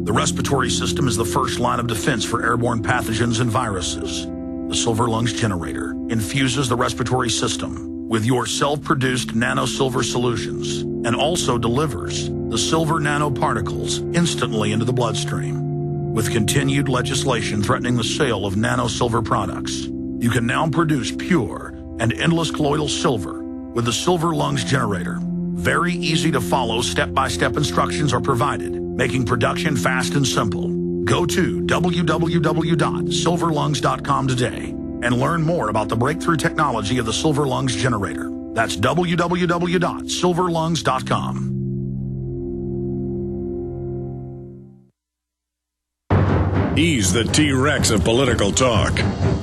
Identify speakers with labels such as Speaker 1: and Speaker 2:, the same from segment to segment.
Speaker 1: The respiratory system is the first line of defense for airborne pathogens and viruses. The Silver Lungs generator infuses the respiratory system with your self-produced nano-silver solutions and also delivers the silver nanoparticles instantly into the bloodstream. With continued legislation threatening the sale of nano-silver products, you can now produce pure and endless colloidal silver with the Silver Lungs generator. Very easy to follow, step-by-step instructions are provided, making production fast and simple. Go to www.silverlungs.com today and learn more about the breakthrough technology of the Silver Lungs generator. That's www.silverlungs.com.
Speaker 2: He's the T-Rex of political talk.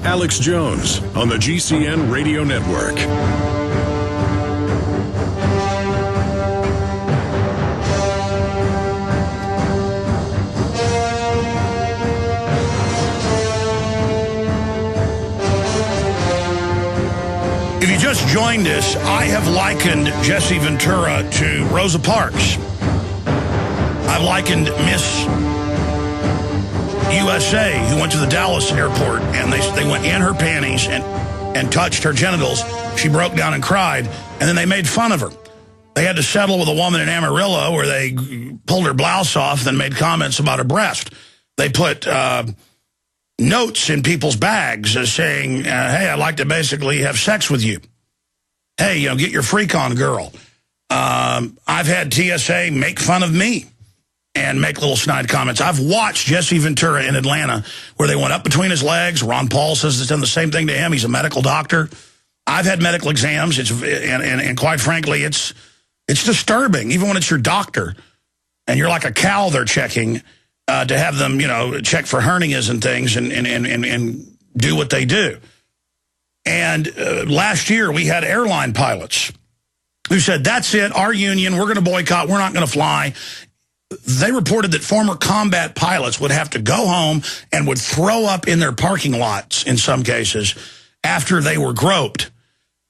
Speaker 2: Alex Jones on the GCN Radio Network.
Speaker 3: If you just joined us, I have likened Jesse Ventura to Rosa Parks. I've likened Miss USA, who went to the Dallas airport, and they went in her panties and touched her genitals. She broke down and cried, and then they made fun of her. They had to settle with a woman in Amarillo where they pulled her blouse off, then made comments about her breast. They put notes in people's bags saying, hey, I'd like to basically have sex with you. Hey, get your freak on, girl. I've had TSA make fun of me and make little snide comments. I've watched Jesse Ventura in Atlanta where they went up between his legs. Ron Paul says it's done the same thing to him. He's a medical doctor. I've had medical exams, and quite frankly, it's disturbing, even when it's your doctor, and you're like a cow they're checking, to have them, check for hernias and things and do what they do. And last year, we had airline pilots who said, that's it, our union, we're going to boycott, we're not going to fly. They reported that former combat pilots would have to go home and would throw up in their parking lots, in some cases, after they were groped.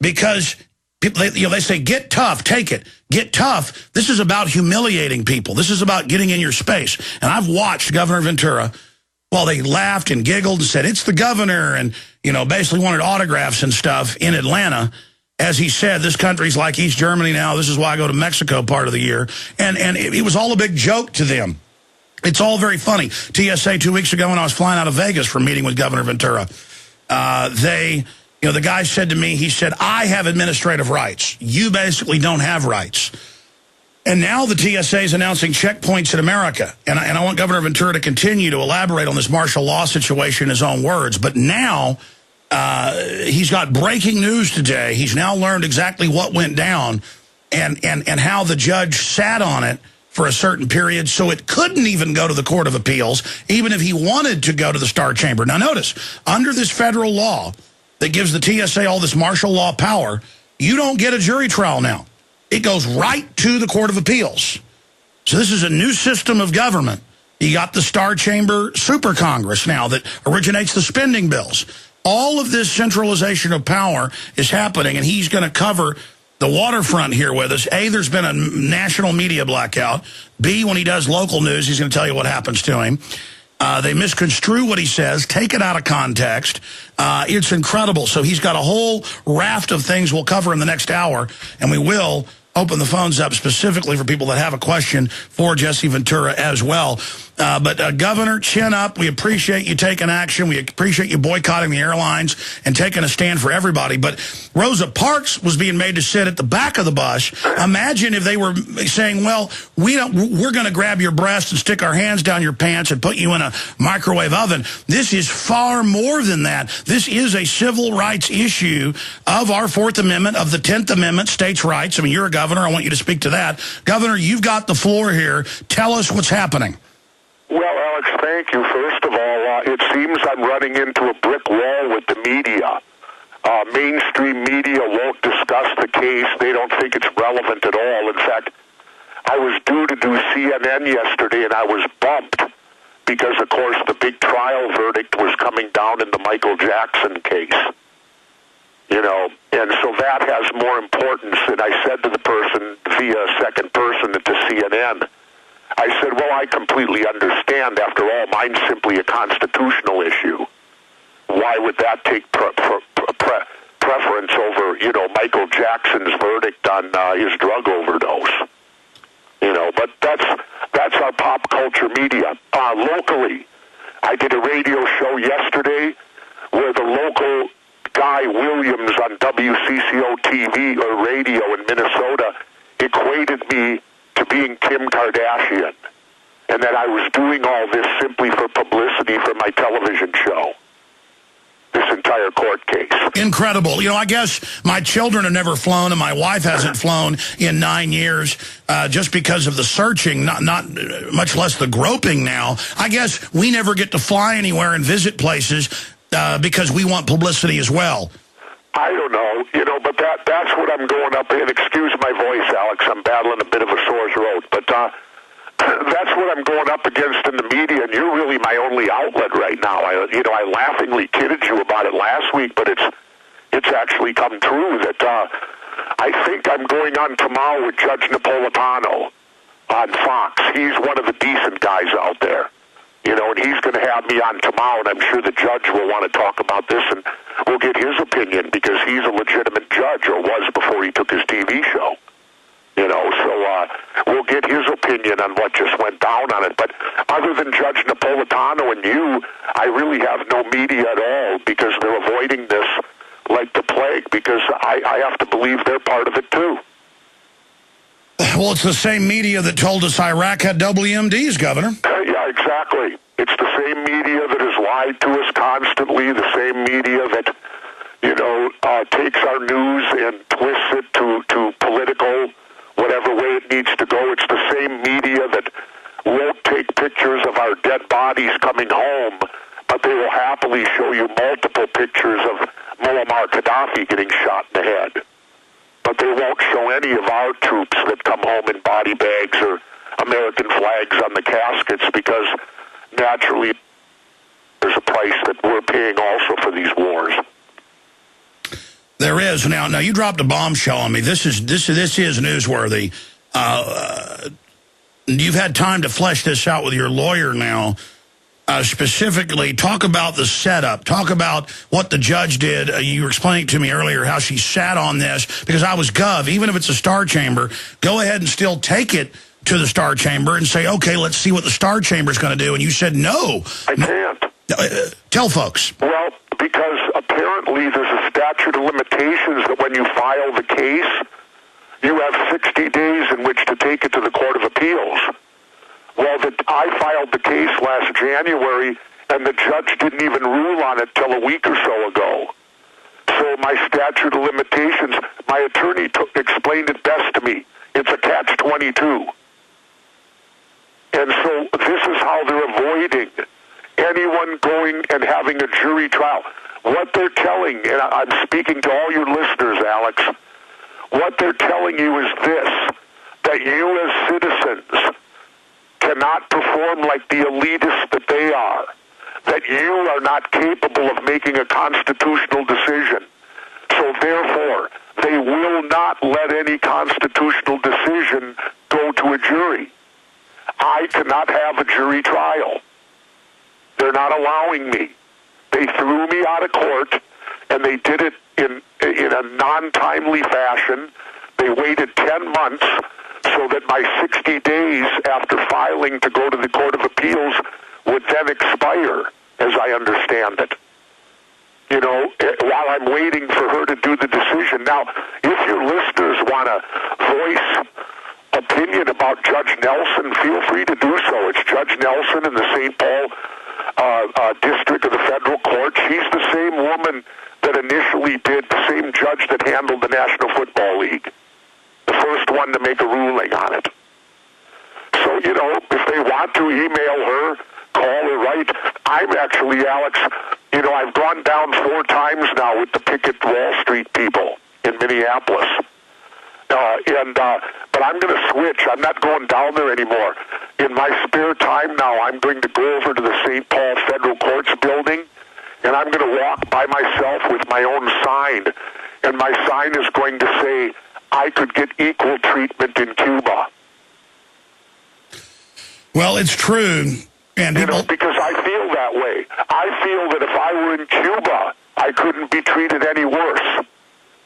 Speaker 3: Because people, they say, get tough, take it. Get tough. This is about humiliating people. This is about getting in your space. And I've watched Governor Ventura while they laughed and giggled and said, it's the governor, and, basically wanted autographs and stuff in Atlanta. As he said, this country's like East Germany now. This is why I go to Mexico part of the year. And it was all a big joke to them. It's all very funny. TSA 2 weeks ago when I was flying out of Vegas for a meeting with Governor Ventura, the guy said to me, he said, I have administrative rights. You basically don't have rights. And now the TSA is announcing checkpoints in America. And I want Governor Ventura to continue to elaborate on this martial law situation in his own words. But now he's got breaking news today. He's now learned exactly what went down and how the judge sat on it for a certain period, so it couldn't even go to the Court of Appeals, even if he wanted to go to the Star Chamber. Now notice, under this federal law that gives the TSA all this martial law power, you don't get a jury trial now. It goes right to the Court of Appeals. So this is a new system of government. You got the Star Chamber Super Congress now that originates the spending bills. All of this centralization of power is happening, and he's going to cover the waterfront here with us. A, there's been a national media blackout. B, when he does local news, he's going to tell you what happens to him. They misconstrue what he says, take it out of context. It's incredible. So he's got a whole raft of things we'll cover in the next hour, and we will open the phones up specifically for people that have a question for Jesse Ventura as well. But Governor, chin up. We appreciate you taking action. We appreciate you boycotting the airlines and taking a stand for everybody. But Rosa Parks was being made to sit at the back of the bus. Imagine if they were saying, well, we're going to grab your breast and stick our hands down your pants and put you in a microwave oven. This is far more than that. This is a civil rights issue of our Fourth Amendment, of the 10th Amendment, states' rights. I mean, you're a governor. I want you to speak to that. Governor, you've got the floor here. Tell us what's happening.
Speaker 4: Well, Alex, thank you. First of all, it seems I'm running into a brick wall with the media. Mainstream media won't discuss the case. They don't think it's relevant at all. In fact, I was due to do CNN yesterday, and I was bumped because, of course, the big trial verdict was coming down in the Michael Jackson case. And so that has more importance. And I said to the person via second person to CNN, I said, well, I completely understand. After all, mine's simply a constitutional issue. Why would that take preference over, Michael Jackson's verdict on his drug overdose? But that's our pop culture media. Locally, I did a radio show yesterday where the local Guy Williams on WCCO TV or radio in Minnesota equated me to being Kim Kardashian, and that I was doing all this simply for publicity for my television show. This entire court case.
Speaker 3: Incredible. I guess my children have never flown, and my wife hasn't flown in 9 years just because of the searching, not much less the groping now. I guess we never get to fly anywhere and visit places because we want publicity as well.
Speaker 4: I don't know, but that's what I'm going up in. Excuse my voice, Alex. I'm battling a bit of a sore throat, but that's what I'm going up against in the media, and you're really my only outlet right now. I laughingly kidded you about it last week, but it's actually come true that I think I'm going on tomorrow with Judge Napolitano on Fox. He's one of the decent guys out there, and he's going to have me on tomorrow, and I'm sure the judge will want to talk about this, and we'll get his opinion because he's a legitimate judge, or was before he took his TV show. So we'll get his opinion on what just went down on it. But other than Judge Napolitano and you, I really have no media at all because they're avoiding this like the plague because I have to believe they're part of it too.
Speaker 3: Well, it's the same media that told us Iraq had WMDs, Governor.
Speaker 4: Yeah, exactly. It's the same media that has lied to us constantly, the same media that, takes our news and twists it to political, whatever way it needs to go. It's the same media that won't take pictures of our dead bodies coming home, but they will happily show you multiple pictures of Muammar Gaddafi getting shot in the head. But they won't show any of our troops that come home in body bags or American flags on the caskets because naturally there's a price that we're paying also for these wars.
Speaker 3: There is. Now you dropped a bombshell on me. This is newsworthy. You've had time to flesh this out with your lawyer now. Specifically, talk about the setup. Talk about what the judge did. You were explaining to me earlier how she sat on this, because I was gov. Even if it's a star chamber, go ahead and still take it to the star chamber and say, okay, let's see what the star chamber is going to do. And you said no.
Speaker 4: I can't.
Speaker 3: Tell folks.
Speaker 4: Well, because apparently there's a statute of limitations that when you file the case, you have 60 days in which to take it to the Court of Appeals. Well, I filed the case last January, and the judge didn't even rule on it till a week or so ago. So my statute of limitations, my attorney explained it best to me. It's a catch-22. And so this is how they're avoiding anyone going and having a jury trial. What they're telling, and I'm speaking to all your listeners, Alex, what they're telling you is this, that you as citizens cannot perform like the elitists that they are, that you are not capable of making a constitutional decision. So therefore, they will not let any constitutional decision go to a jury. I cannot have a jury trial. They're not allowing me. They threw me out of court, and they did it in a non-timely fashion. They waited 10 months so that my 60 days after filing to go to the Court of Appeals would then expire, as I understand it. While I'm waiting for her to do the decision. Now, if your listeners want to voice opinion about Judge Nelson, feel free to do so. It's Judge Nelson in the St. Paul District of the Federal Court. She's the same woman that initially did, the same judge that handled the National Football League. The first one to make a ruling on it. So, if they want to email her, call her, write. I'm actually, Alex, I've gone down 4 times now with the Picket Wall Street people in Minneapolis. But I'm going to switch. I'm not going down there anymore. In my spare time now, I'm going to go over to the St. Paul Federal Courts building, and I'm going to walk by myself with my own sign. And my sign is going to say, I could get equal treatment in Cuba.
Speaker 3: Well, it's true. And
Speaker 4: you know, because I feel that way. I feel that if I were in Cuba, I couldn't be treated any worse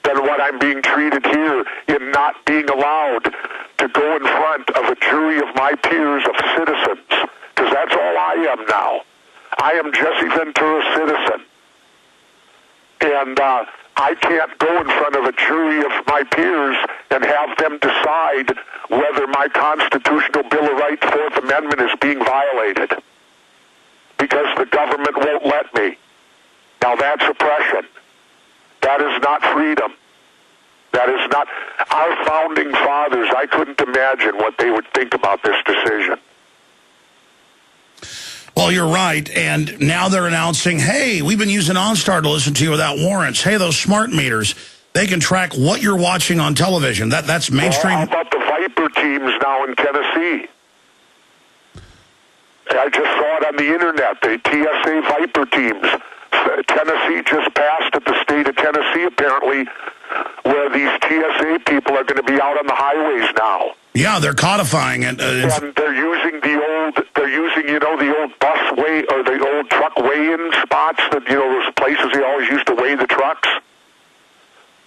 Speaker 4: than what I'm being treated here in not being allowed to go in front of a jury of my peers of citizens, because that's all I am now. I am Jesse Ventura, citizen. And I can't go in front of a jury of my peers and have them decide whether my constitutional Bill of Rights, Fourth Amendment, is being violated, because the government won't let me. Now that's oppression. That is not freedom. That is not... Our founding fathers, I couldn't imagine what they would think about this decision.
Speaker 3: Well, you're right, and now they're announcing, hey, we've been using OnStar to listen to you without warrants. Hey, those smart meters, they can track what you're watching on television. That's mainstream.
Speaker 4: Well, how about the Viper teams now in Tennessee? I just saw it on the internet, the TSA Viper teams. Tennessee just passed at the state of Tennessee, apparently, where these TSA people are going to be out on the highways now.
Speaker 3: Yeah, they're codifying it.
Speaker 4: And they're using the old bus weigh, or the old truck weigh-in spots that, those places they always used to weigh the trucks.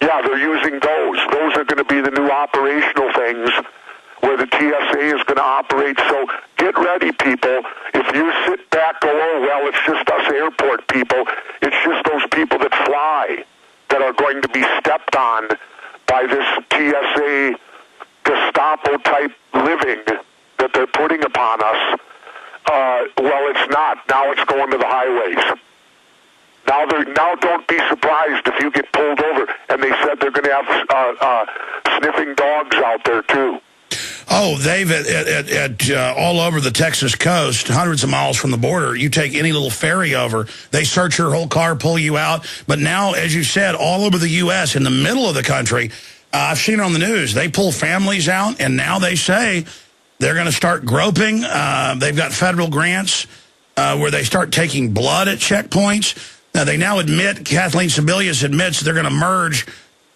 Speaker 4: Yeah, they're using those. Those are going to be the new operational things where the TSA is going to operate. So get ready, people. If you sit back, go, oh, well, it's just us airport people. It's just those people that fly that are going to be stepped on by this TSA Gestapo-type living that they're putting upon us. Well, it's not. Now it's going to the highways. Now don't be surprised if you get pulled over. And they said they're going to have sniffing dogs out there, too.
Speaker 3: Oh, they've all over the Texas coast, hundreds of miles from the border. You take any little ferry over, they search your whole car, pull you out. But now, as you said, all over the U.S., in the middle of the country, I've seen it on the news, they pull families out, and now they say they're going to start groping. They've got federal grants where they start taking blood at checkpoints. Now, they now admit, Kathleen Sebelius admits they're going to merge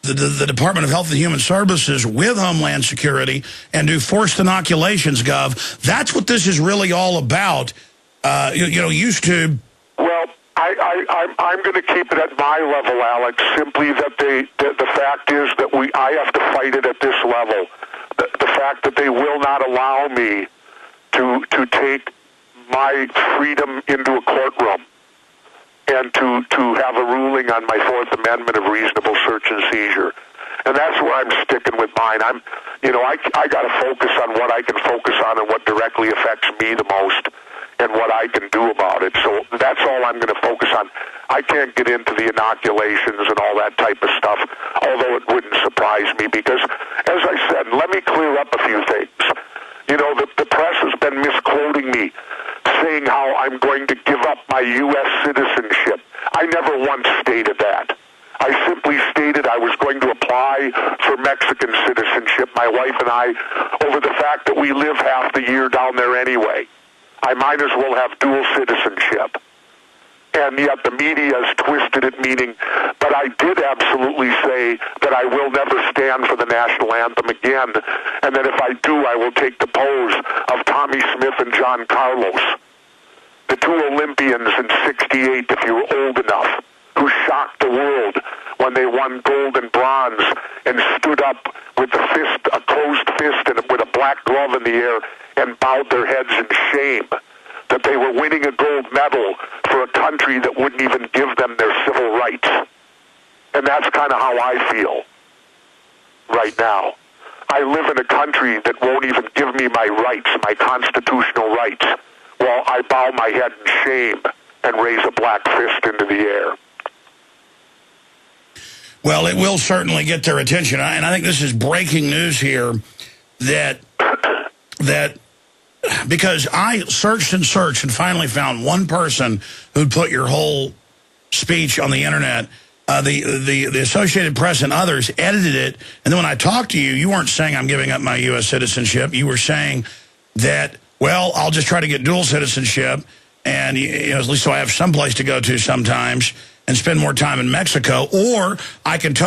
Speaker 3: the Department of Health and Human Services with Homeland Security and do forced inoculations, Gov. That's what this is really all about. Used to...
Speaker 4: Well, I'm going to keep it at my level, Alex, simply that the fact is that I have to fight it at this level. The fact that they will not allow me to take my freedom into a courtroom and to have a ruling on my Fourth Amendment of reasonable search and seizure. And that's where I'm sticking with mine. I got to focus on what I can focus on and what directly affects me the most and what I can do about it. So that's all I'm going to focus on. I can't get into the inoculations and all that type of stuff, although it wouldn't surprise me because, as I said, let me clear up a few things. The press has been misquoting me, saying how I'm going to give up my U.S. citizenship. I never once stated that. I simply stated I was going to apply for Mexican citizenship, my wife and I, over the fact that we live half the year down there anyway. I might as well have dual citizenship. And yet the media has twisted it, meaning, but I did absolutely say that I will never stand for the national anthem again, and that if I do, I will take the pose of Tommy Smith and John Carlos, the two Olympians in '68, if you were old enough, who shocked the world when they won gold and bronze and stood up with a closed fist and with a black glove in the air and bowed their heads in shame that they were winning a gold medal for a country that wouldn't even give them their civil rights. And that's kind of how I feel right now. I live in a country that won't even give me my rights, my constitutional rights, while I bow my head in shame and raise a black fist into the air.
Speaker 3: Well, it will certainly get their attention. And I think this is breaking news here that because I searched and searched and finally found one person who'd put your whole speech on the internet. The Associated Press and others edited it. And then when I talked to you, you weren't saying I'm giving up my U.S. citizenship. You were saying that, well, I'll just try to get dual citizenship and at least so I have some place to go to sometimes and spend more time in Mexico, or I can totally